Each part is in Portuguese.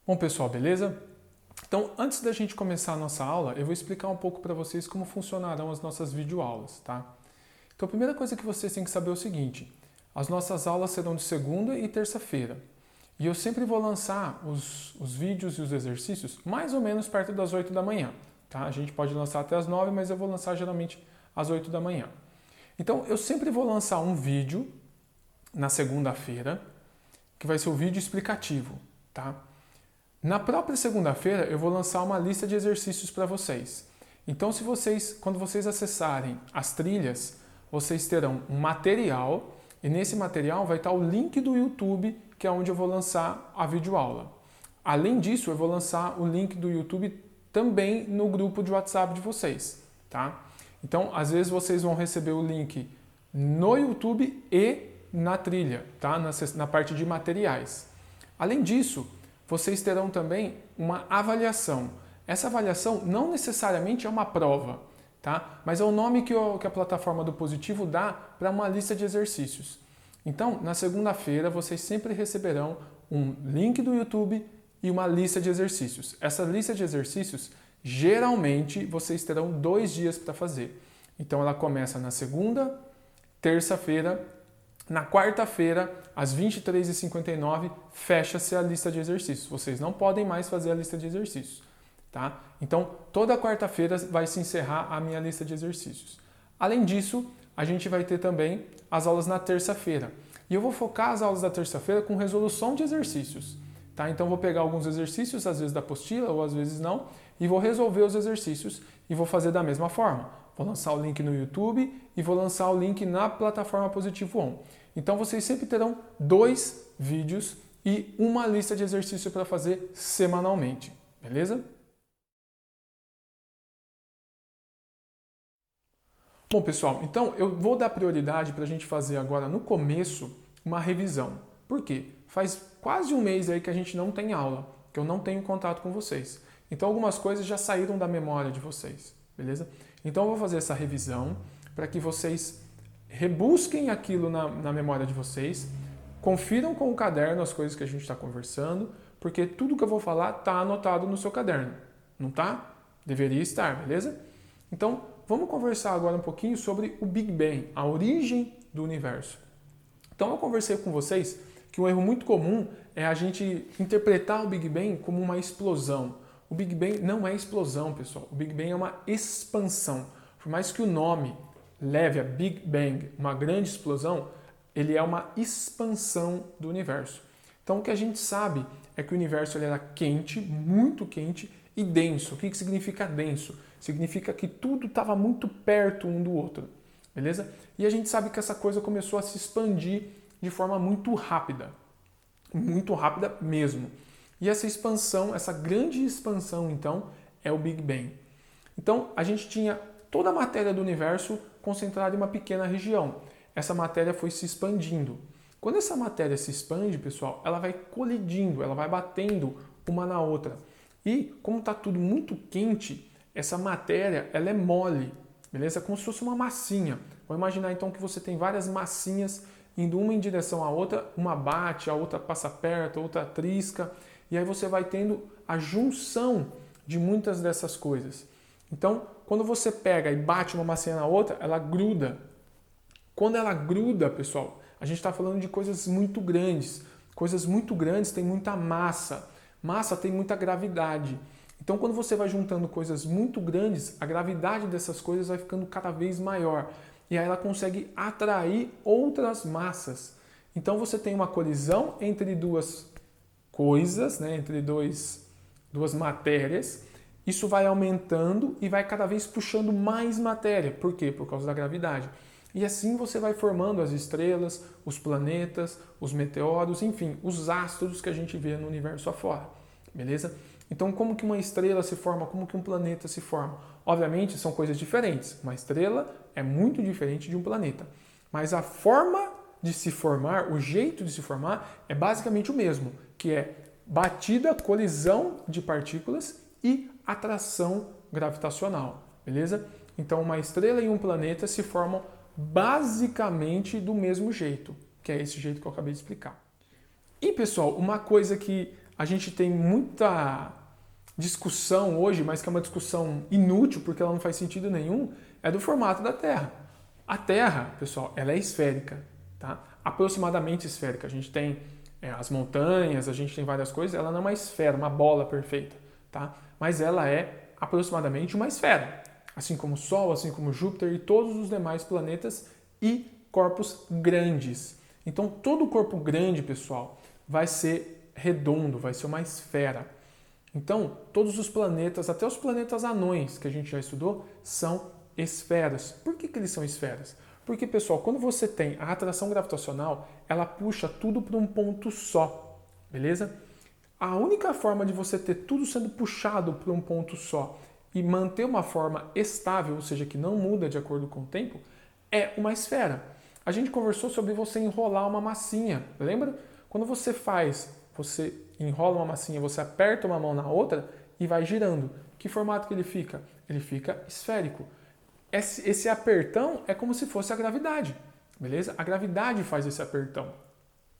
Bom, pessoal, beleza? Então, antes da gente começar a nossa aula, eu vou explicar um pouco para vocês como funcionarão as nossas videoaulas, tá? Então, a primeira coisa que vocês têm que saber é o seguinte: as nossas aulas serão de segunda e terça-feira. E eu sempre vou lançar os vídeos e os exercícios mais ou menos perto das 8 da manhã, tá? A gente pode lançar até as 9, mas eu vou lançar geralmente às 8 da manhã. Então, eu sempre vou lançar um vídeo na segunda-feira, que vai ser o vídeo explicativo, tá? Na própria segunda-feira, eu vou lançar uma lista de exercícios para vocês. Então, quando vocês acessarem as trilhas, vocês terão um material e nesse material vai estar o link do YouTube, que é onde eu vou lançar a videoaula. Além disso, eu vou lançar o link do YouTube também no grupo de WhatsApp de vocês, tá? Então, às vezes vocês vão receber o link no YouTube e na trilha, tá? Na parte de materiais. Além disso, vocês terão também uma avaliação. Essa avaliação não necessariamente é uma prova, tá? Mas é o nome que a plataforma do Positivo dá para uma lista de exercícios. Então, na segunda-feira, vocês sempre receberão um link do YouTube e uma lista de exercícios. Essa lista de exercícios, geralmente, vocês terão 2 dias para fazer. Então, ela começa na segunda, terça-feira. Na quarta-feira, às 23h59, fecha-se a lista de exercícios. Vocês não podem mais fazer a lista de exercícios, tá? Então, toda quarta-feira vai se encerrar a minha lista de exercícios. Além disso, a gente vai ter também as aulas na terça-feira. E eu vou focar as aulas da terça-feira com resolução de exercícios, tá? Então, vou pegar alguns exercícios, às vezes da apostila ou às vezes não, e vou resolver os exercícios e vou fazer da mesma forma. Vou lançar o link no YouTube e vou lançar o link na plataforma Positivo On. Então vocês sempre terão 2 vídeos e uma lista de exercício para fazer semanalmente, beleza? Bom, pessoal, então eu vou dar prioridade para a gente fazer agora no começo uma revisão. Por quê? Faz quase um mês aí que a gente não tem aula, que eu não tenho contato com vocês. Então algumas coisas já saíram da memória de vocês, beleza? Então eu vou fazer essa revisão para que vocês rebusquem aquilo na memória de vocês, confiram com o caderno as coisas que a gente está conversando, porque tudo que eu vou falar está anotado no seu caderno. Não está? Deveria estar, beleza? Então, vamos conversar agora um pouquinho sobre o Big Bang, a origem do universo. Então, eu conversei com vocês que um erro muito comum é a gente interpretar o Big Bang como uma explosão. O Big Bang não é explosão, pessoal. O Big Bang é uma expansão. Por mais que o nome leve a Big Bang, uma grande explosão, ele é uma expansão do universo. Então, o que a gente sabe é que o universo ele era quente, muito quente e denso. O que significa denso? Significa que tudo estava muito perto um do outro, beleza? E a gente sabe que essa coisa começou a se expandir de forma muito rápida mesmo. E essa expansão, essa grande expansão, então, é o Big Bang. Então, a gente tinha toda a matéria do universo concentrada em uma pequena região. Essa matéria foi se expandindo. Quando essa matéria se expande, pessoal, ela vai colidindo, ela vai batendo uma na outra. E, como está tudo muito quente, essa matéria ela é mole, beleza? Como se fosse uma massinha. Vamos imaginar então que você tem várias massinhas indo uma em direção à outra, uma bate, a outra passa perto, a outra trisca, e aí você vai tendo a junção de muitas dessas coisas. Então, quando você pega e bate uma massinha na outra, ela gruda. Quando ela gruda, pessoal, a gente está falando de coisas muito grandes. Coisas muito grandes têm muita massa. Massa tem muita gravidade. Então, quando você vai juntando coisas muito grandes, a gravidade dessas coisas vai ficando cada vez maior. E aí ela consegue atrair outras massas. Então, você tem uma colisão entre duas coisas, né, entre duas matérias. Isso vai aumentando e vai cada vez puxando mais matéria. Por quê? Por causa da gravidade. E assim você vai formando as estrelas, os planetas, os meteoros, enfim, os astros que a gente vê no universo afora. Beleza? Então, como que uma estrela se forma? Como que um planeta se forma? Obviamente, são coisas diferentes. Uma estrela é muito diferente de um planeta. Mas a forma de se formar, o jeito de se formar, é basicamente o mesmo, que é batida, colisão de partículas e atração gravitacional, beleza? Então, uma estrela e um planeta se formam basicamente do mesmo jeito, que é esse jeito que eu acabei de explicar. E, pessoal, uma coisa que a gente tem muita discussão hoje, mas que é uma discussão inútil porque ela não faz sentido nenhum, é do formato da Terra. A Terra, pessoal, ela é esférica, tá? Aproximadamente esférica. A gente tem as montanhas, a gente tem várias coisas, ela não é uma esfera, uma bola perfeita, tá? Mas ela é aproximadamente uma esfera, assim como o Sol, assim como Júpiter e todos os demais planetas e corpos grandes. Então, todo corpo grande, pessoal, vai ser redondo, vai ser uma esfera. Então, todos os planetas, até os planetas anões que a gente já estudou, são esferas. Por que eles são esferas? Porque, pessoal, quando você tem a atração gravitacional, ela puxa tudo para um ponto só, beleza? A única forma de você ter tudo sendo puxado para um ponto só e manter uma forma estável, ou seja, que não muda de acordo com o tempo, é uma esfera. A gente conversou sobre você enrolar uma massinha, lembra? Quando você enrola uma massinha, você aperta uma mão na outra e vai girando. Que formato que ele fica? Ele fica esférico. Esse apertão é como se fosse a gravidade, beleza? A gravidade faz esse apertão.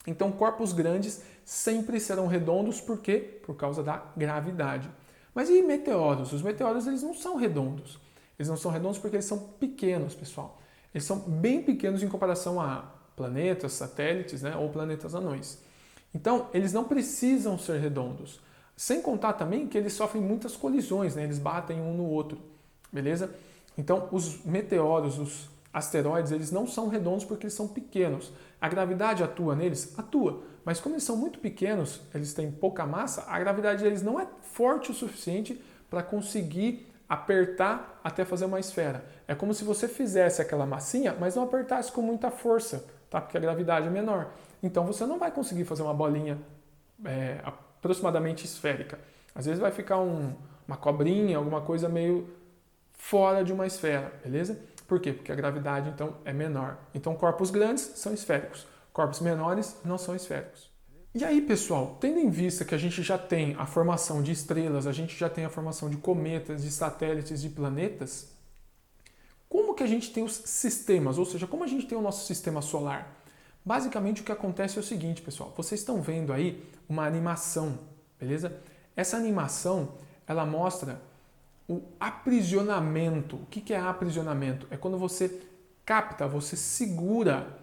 Então, corpos grandes sempre serão redondos, por quê? Por causa da gravidade. Mas e meteoros? Os meteoros eles não são redondos. Eles não são redondos porque eles são pequenos, pessoal. Eles são bem pequenos em comparação a planetas, satélites, né, ou planetas anões. Então, eles não precisam ser redondos. Sem contar também que eles sofrem muitas colisões, né? Eles batem um no outro, beleza? Então, os meteoros, os asteroides, eles não são redondos porque eles são pequenos. A gravidade atua neles? Atua. Mas como eles são muito pequenos, eles têm pouca massa, a gravidade deles não é forte o suficiente para conseguir apertar até fazer uma esfera. É como se você fizesse aquela massinha, mas não apertasse com muita força, tá? Porque a gravidade é menor. Então você não vai conseguir fazer uma bolinha aproximadamente esférica. Às vezes vai ficar uma cobrinha, alguma coisa meio fora de uma esfera, beleza? Por quê? Porque a gravidade, então, é menor. Então, corpos grandes são esféricos. Corpos menores não são esféricos. E aí, pessoal, tendo em vista que a gente já tem a formação de estrelas, a gente já tem a formação de cometas, de satélites, de planetas, como que a gente tem os sistemas? Ou seja, como a gente tem o nosso sistema solar? Basicamente, o que acontece é o seguinte, pessoal. Vocês estão vendo aí uma animação, beleza? Essa animação, ela mostra o aprisionamento. O que é aprisionamento? É quando você capta, você segura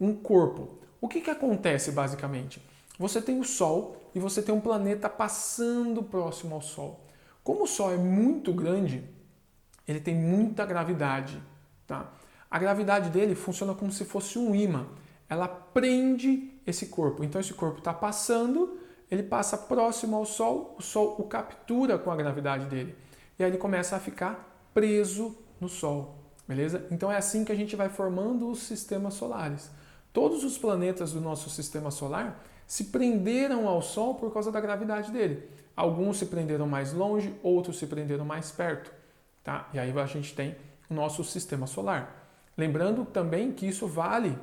um corpo. O que acontece basicamente? Você tem o Sol e você tem um planeta passando próximo ao Sol. Como o Sol é muito grande, ele tem muita gravidade. Tá? A gravidade dele funciona como se fosse um imã. Ela prende esse corpo. Então esse corpo está passando, ele passa próximo ao Sol, o Sol o captura com a gravidade dele. E aí ele começa a ficar preso no Sol, beleza? Então é assim que a gente vai formando os sistemas solares. Todos os planetas do nosso sistema solar se prenderam ao Sol por causa da gravidade dele. Alguns se prenderam mais longe, outros se prenderam mais perto, tá? E aí a gente tem o nosso sistema solar. Lembrando também que isso vale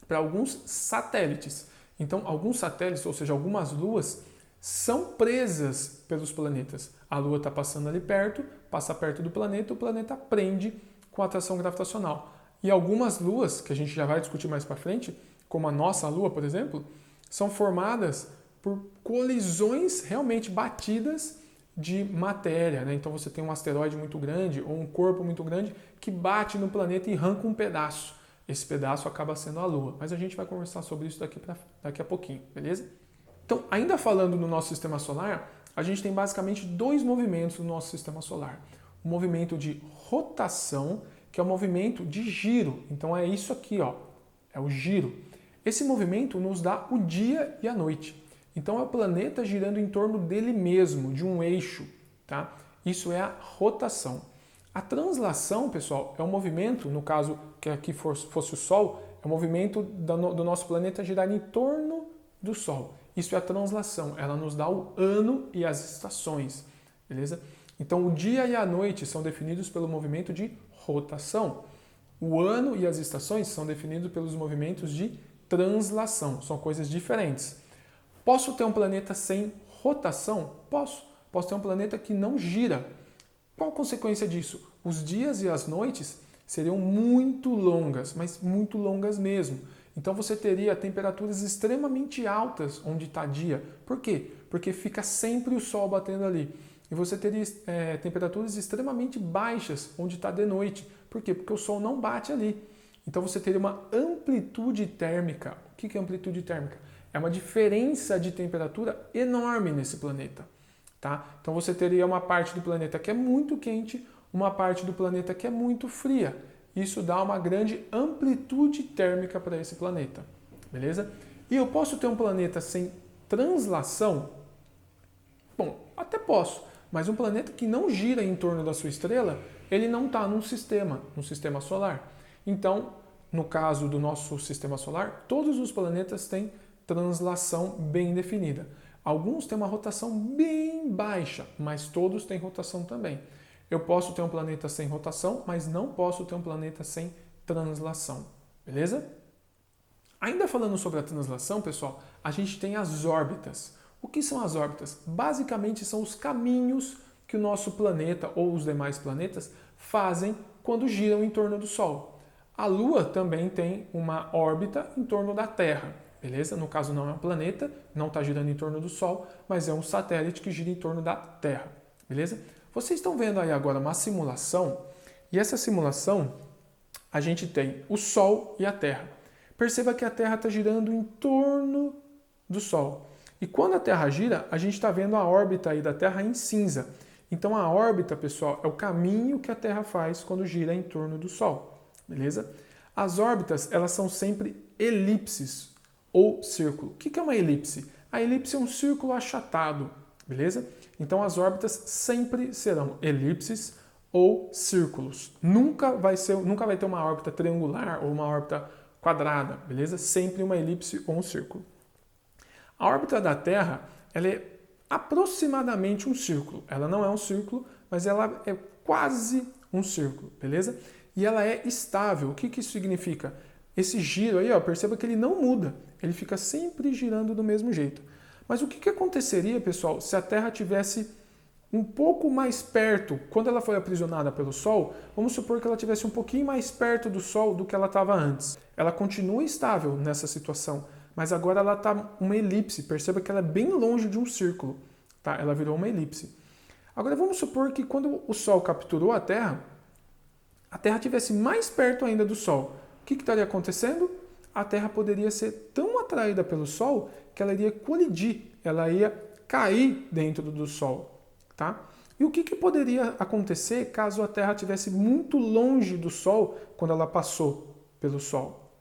para alguns satélites. Então, alguns satélites, ou seja, algumas luas, são presas pelos planetas. A Lua está passando ali perto, passa perto do planeta, o planeta prende com a atração gravitacional. E algumas luas, que a gente já vai discutir mais para frente, como a nossa Lua, por exemplo, são formadas por colisões realmente batidas de matéria. Né? Então você tem um asteroide muito grande ou um corpo muito grande que bate no planeta e arranca um pedaço. Esse pedaço acaba sendo a Lua. Mas a gente vai conversar sobre isso daqui a pouquinho, beleza? Então, ainda falando no nosso sistema solar, a gente tem basicamente dois movimentos no nosso sistema solar. O movimento de rotação, que é o movimento de giro. Então é isso aqui, ó, é o giro. Esse movimento nos dá o dia e a noite. Então é o planeta girando em torno dele mesmo, de um eixo, tá? Isso é a rotação. A translação, pessoal, é um movimento, no caso que aqui fosse o Sol, é o movimento do nosso planeta girar em torno do Sol. Isso é a translação, ela nos dá o ano e as estações, beleza? Então o dia e a noite são definidos pelo movimento de rotação. O ano e as estações são definidos pelos movimentos de translação, são coisas diferentes. Posso ter um planeta sem rotação? Posso. Posso ter um planeta que não gira. Qual a consequência disso? Os dias e as noites seriam muito longas, mas muito longas mesmo. Então você teria temperaturas extremamente altas onde está dia. Por quê? Porque fica sempre o Sol batendo ali. E você teria temperaturas extremamente baixas onde está de noite. Por quê? Porque o Sol não bate ali. Então você teria uma amplitude térmica. O que é amplitude térmica? É uma diferença de temperatura enorme nesse planeta. Tá? Então você teria uma parte do planeta que é muito quente, uma parte do planeta que é muito fria. Isso dá uma grande amplitude térmica para esse planeta. Beleza? E eu posso ter um planeta sem translação? Bom, até posso. Mas um planeta que não gira em torno da sua estrela, ele não está num sistema solar. Então, no caso do nosso sistema solar, todos os planetas têm translação bem definida. Alguns têm uma rotação bem baixa, mas todos têm rotação também. Eu posso ter um planeta sem rotação, mas não posso ter um planeta sem translação. Beleza? Ainda falando sobre a translação, pessoal, a gente tem as órbitas. O que são as órbitas? Basicamente são os caminhos que o nosso planeta ou os demais planetas fazem quando giram em torno do Sol. A Lua também tem uma órbita em torno da Terra, beleza? No caso não é um planeta, não está girando em torno do Sol, mas é um satélite que gira em torno da Terra, beleza? Vocês estão vendo aí agora uma simulação, e essa simulação a gente tem o Sol e a Terra. Perceba que a Terra está girando em torno do Sol. E quando a Terra gira, a gente está vendo a órbita aí da Terra em cinza. Então a órbita, pessoal, é o caminho que a Terra faz quando gira em torno do Sol. Beleza? As órbitas, elas são sempre elipses ou círculo. O que é uma elipse? A elipse é um círculo achatado, beleza? Então as órbitas sempre serão elipses ou círculos. Nunca vai ter uma órbita triangular ou uma órbita quadrada, beleza? Sempre uma elipse ou um círculo. A órbita da Terra, ela é aproximadamente um círculo. Ela não é um círculo, mas ela é quase um círculo, beleza? E ela é estável. O que isso significa? Esse giro aí, ó, perceba que ele não muda. Ele fica sempre girando do mesmo jeito. Mas o que aconteceria, pessoal, se a Terra tivesse um pouco mais perto, quando ela foi aprisionada pelo Sol, vamos supor que ela tivesse um pouquinho mais perto do Sol do que ela estava antes. Ela continua estável nessa situação, mas agora ela está uma elipse. Perceba que ela é bem longe de um círculo. Tá? Ela virou uma elipse. Agora vamos supor que quando o Sol capturou a Terra estivesse mais perto ainda do Sol. O que estaria acontecendo? A Terra poderia ser tão atraída pelo Sol que ela iria colidir, ela ia cair dentro do Sol. Tá? E o que poderia acontecer caso a Terra estivesse muito longe do Sol quando ela passou pelo Sol?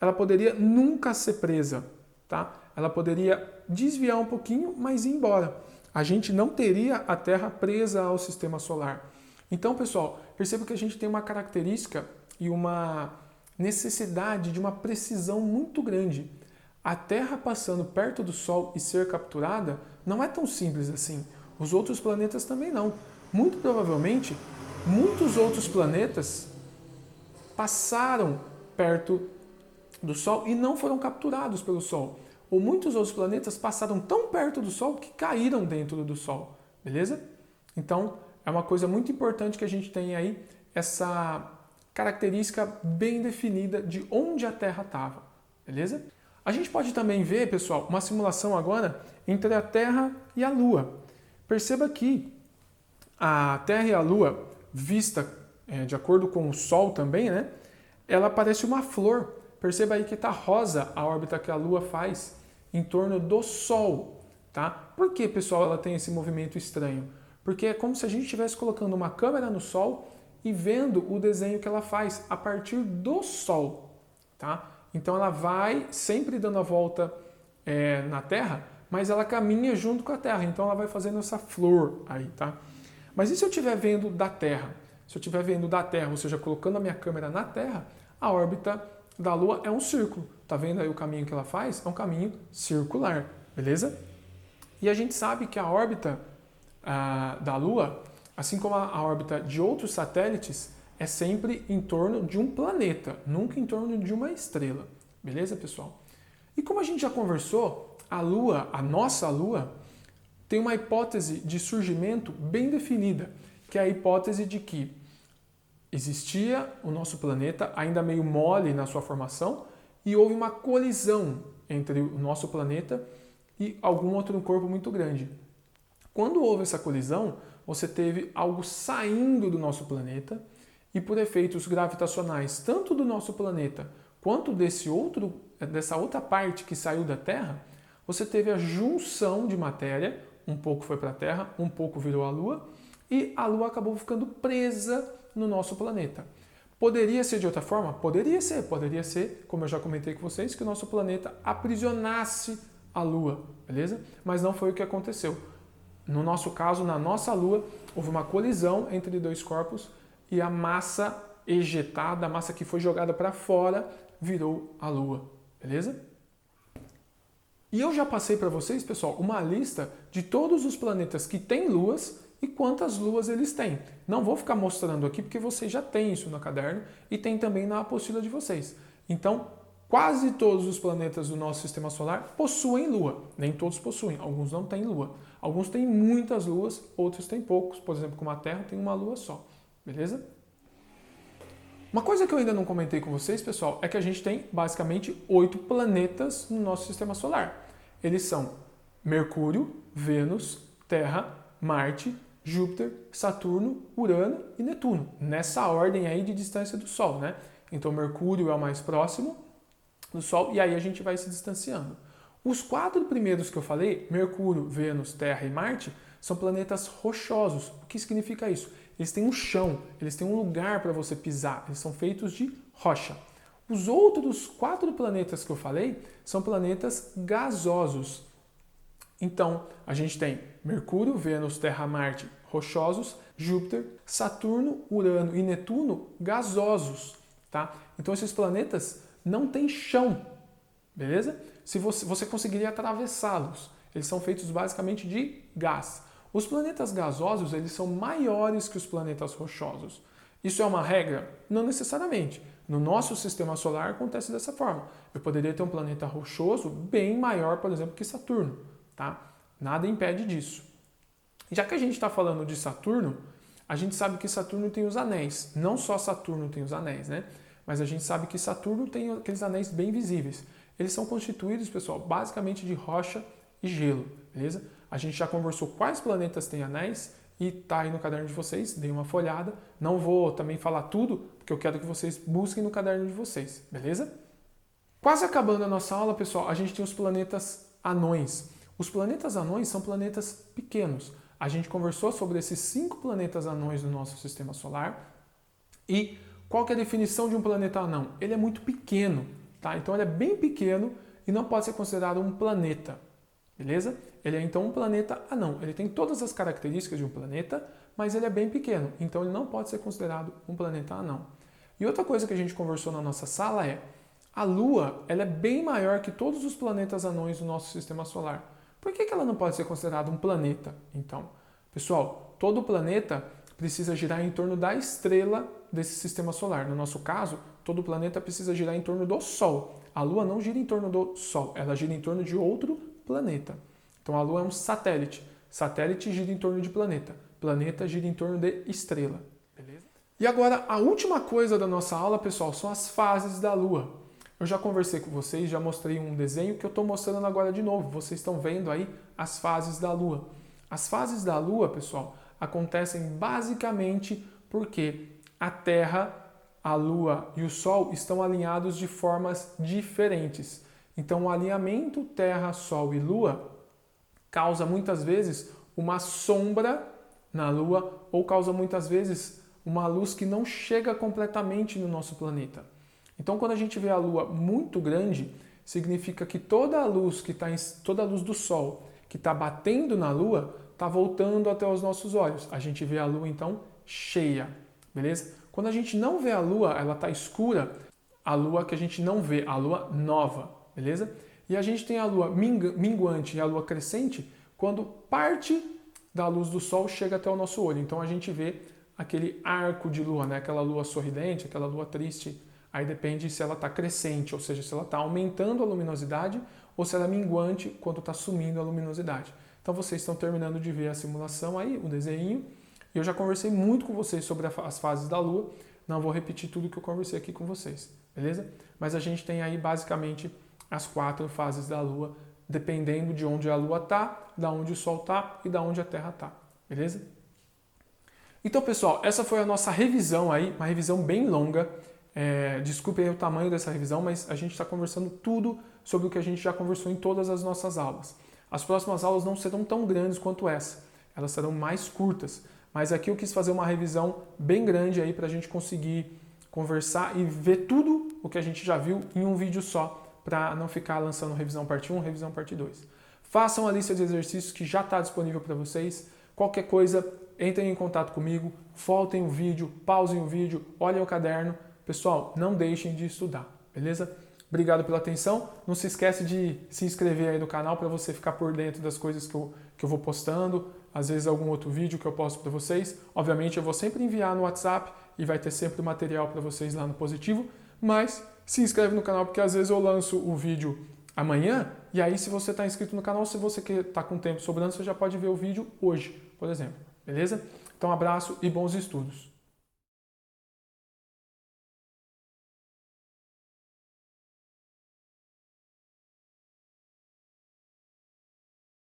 Ela poderia nunca ser presa. Tá? Ela poderia desviar um pouquinho, mas ir embora. A gente não teria a Terra presa ao sistema solar. Então, pessoal, perceba que a gente tem uma característica e uma necessidade de uma precisão muito grande. A Terra passando perto do Sol e ser capturada não é tão simples assim. Os outros planetas também não. Muito provavelmente, muitos outros planetas passaram perto do Sol e não foram capturados pelo Sol. Ou muitos outros planetas passaram tão perto do Sol que caíram dentro do Sol. Beleza? Então, é uma coisa muito importante que a gente tem aí essa característica bem definida de onde a Terra estava, beleza? A gente pode também ver, pessoal, uma simulação agora entre a Terra e a Lua. Perceba que a Terra e a Lua, vista de acordo com o Sol também, né? Ela parece uma flor. Perceba aí que está rosa a órbita que a Lua faz em torno do Sol, tá? Por que, pessoal, ela tem esse movimento estranho? Porque é como se a gente estivesse colocando uma câmera no Sol e vendo o desenho que ela faz a partir do Sol. Tá? Então ela vai sempre dando a volta na Terra, mas ela caminha junto com a Terra. Então ela vai fazendo essa flor aí. Tá? Mas e se eu estiver vendo da Terra? Se eu estiver vendo da Terra, ou seja, colocando a minha câmera na Terra, a órbita da Lua é um círculo. Tá vendo aí o caminho que ela faz? É um caminho circular. Beleza? E a gente sabe que a órbita da Lua, assim como a órbita de outros satélites, é sempre em torno de um planeta, nunca em torno de uma estrela. Beleza, pessoal? E como a gente já conversou, a Lua, a nossa Lua, tem uma hipótese de surgimento bem definida, que é a hipótese de que existia o nosso planeta ainda meio mole na sua formação, e houve uma colisão entre o nosso planeta e algum outro corpo muito grande. Quando houve essa colisão, você teve algo saindo do nosso planeta e por efeitos gravitacionais, tanto do nosso planeta quanto dessa outra parte que saiu da Terra, você teve a junção de matéria, um pouco foi para a Terra, um pouco virou a Lua, e a Lua acabou ficando presa no nosso planeta. Poderia ser de outra forma? Poderia ser, como eu já comentei com vocês, que o nosso planeta aprisionasse a Lua, beleza? Mas não foi o que aconteceu. No nosso caso, na nossa Lua, houve uma colisão entre dois corpos e a massa ejetada, a massa que foi jogada para fora, virou a Lua, beleza? E eu já passei para vocês, pessoal, uma lista de todos os planetas que têm luas e quantas luas eles têm. Não vou ficar mostrando aqui porque vocês já têm isso no caderno e tem também na apostila de vocês. Então, quase todos os planetas do nosso sistema solar possuem lua. Nem todos possuem, alguns não têm lua. Alguns têm muitas luas, outros têm poucos. Por exemplo, como a Terra tem uma lua só. Beleza? Uma coisa que eu ainda não comentei com vocês, pessoal, é que a gente tem basicamente 8 planetas no nosso sistema solar. Eles são Mercúrio, Vênus, Terra, Marte, Júpiter, Saturno, Urano e Netuno. Nessa ordem aí de distância do Sol, né? Então Mercúrio é o mais próximo do Sol e aí a gente vai se distanciando. Os 4 primeiros que eu falei, Mercúrio, Vênus, Terra e Marte, são planetas rochosos. O que significa isso? Eles têm um chão, eles têm um lugar para você pisar, eles são feitos de rocha. Os outros 4 planetas que eu falei são planetas gasosos. Então, a gente tem Mercúrio, Vênus, Terra, Marte, rochosos, Júpiter, Saturno, Urano e Netuno, gasosos, tá? Então, esses planetas não têm chão, beleza? Se você conseguiria atravessá-los. Eles são feitos basicamente de gás. Os planetas gasosos, eles são maiores que os planetas rochosos. Isso é uma regra? Não necessariamente. No nosso sistema solar acontece dessa forma. Eu poderia ter um planeta rochoso bem maior, por exemplo, que Saturno, tá? Nada impede disso. Já que a gente está falando de Saturno, a gente sabe que Saturno tem os anéis. Não só Saturno tem os anéis, né? Mas a gente sabe que Saturno tem aqueles anéis bem visíveis. Eles são constituídos, pessoal, basicamente de rocha e gelo, beleza? A gente já conversou quais planetas têm anéis e tá aí no caderno de vocês, deem uma folhada. Não vou também falar tudo, porque eu quero que vocês busquem no caderno de vocês, beleza? Quase acabando a nossa aula, pessoal, a gente tem os planetas anões. Os planetas anões são planetas pequenos. A gente conversou sobre esses 5 planetas anões do nosso sistema solar. E qual que é a definição de um planeta anão? Ele é muito pequeno, tá? Então ele é bem pequeno e não pode ser considerado um planeta, beleza? Ele é então um planeta anão. Ele tem todas as características de um planeta, mas ele é bem pequeno, então ele não pode ser considerado um planeta anão. E outra coisa que a gente conversou na nossa sala é a Lua, ela é bem maior que todos os planetas anões do nosso sistema solar. Por que ela não pode ser considerada um planeta, então? Pessoal, todo planeta precisa girar em torno da estrela desse sistema solar. No nosso caso, todo planeta precisa girar em torno do Sol. A Lua não gira em torno do Sol, ela gira em torno de outro planeta. Então a Lua é um satélite. Satélite gira em torno de planeta. Planeta gira em torno de estrela. Beleza? E agora, a última coisa da nossa aula, pessoal, são as fases da Lua. Eu já conversei com vocês, já mostrei um desenho que eu estou mostrando agora de novo. Vocês estão vendo aí as fases da Lua. As fases da Lua, pessoal, acontecem basicamente porque a Terra, a Lua e o Sol estão alinhados de formas diferentes. Então, o alinhamento Terra, Sol e Lua causa muitas vezes uma sombra na Lua ou causa muitas vezes uma luz que não chega completamente no nosso planeta. Então, quando a gente vê a Lua muito grande, significa que toda a luz do Sol que está batendo na Lua está voltando até os nossos olhos. A gente vê a Lua então cheia, beleza? Quando a gente não vê a Lua, ela está escura. A Lua que a gente não vê, a Lua nova, beleza? E a gente tem a Lua minguante e a Lua crescente quando parte da luz do Sol chega até o nosso olho. Então a gente vê aquele arco de Lua, né? Aquela Lua sorridente, aquela Lua triste. Aí depende se ela está crescente, ou seja, se ela está aumentando a luminosidade ou se ela é minguante quando está sumindo a luminosidade. Então vocês estão terminando de ver a simulação aí, o desenho. E eu já conversei muito com vocês sobre as fases da Lua. Não vou repetir tudo que eu conversei aqui com vocês. beleza? Mas a gente tem aí basicamente as 4 fases da Lua, dependendo de onde a Lua está, da onde o Sol está e da onde a Terra está, beleza? Então, pessoal, essa foi a nossa revisão aí, uma revisão bem longa. Desculpe aí o tamanho dessa revisão, mas a gente está conversando tudo sobre o que a gente já conversou em todas as nossas aulas. As próximas aulas não serão tão grandes quanto essa, elas serão mais curtas, mas aqui eu quis fazer uma revisão bem grande aí para a gente conseguir conversar e ver tudo o que a gente já viu em um vídeo só, para não ficar lançando revisão parte 1, revisão parte 2. Façam a lista de exercícios que já está disponível para vocês. Qualquer coisa, entrem em contato comigo, voltem o vídeo, pausem o vídeo, olhem o caderno. Pessoal, não deixem de estudar, beleza? Obrigado pela atenção. Não se esquece de se inscrever aí no canal para você ficar por dentro das coisas que eu vou postando, às vezes algum outro vídeo que eu posto para vocês. Obviamente eu vou sempre enviar no WhatsApp e vai ter sempre material para vocês lá no Positivo, mas se inscreve no canal porque às vezes eu lanço o vídeo amanhã e aí se você está inscrito no canal, se você está com tempo sobrando, você já pode ver o vídeo hoje, por exemplo, beleza? Então abraço e bons estudos!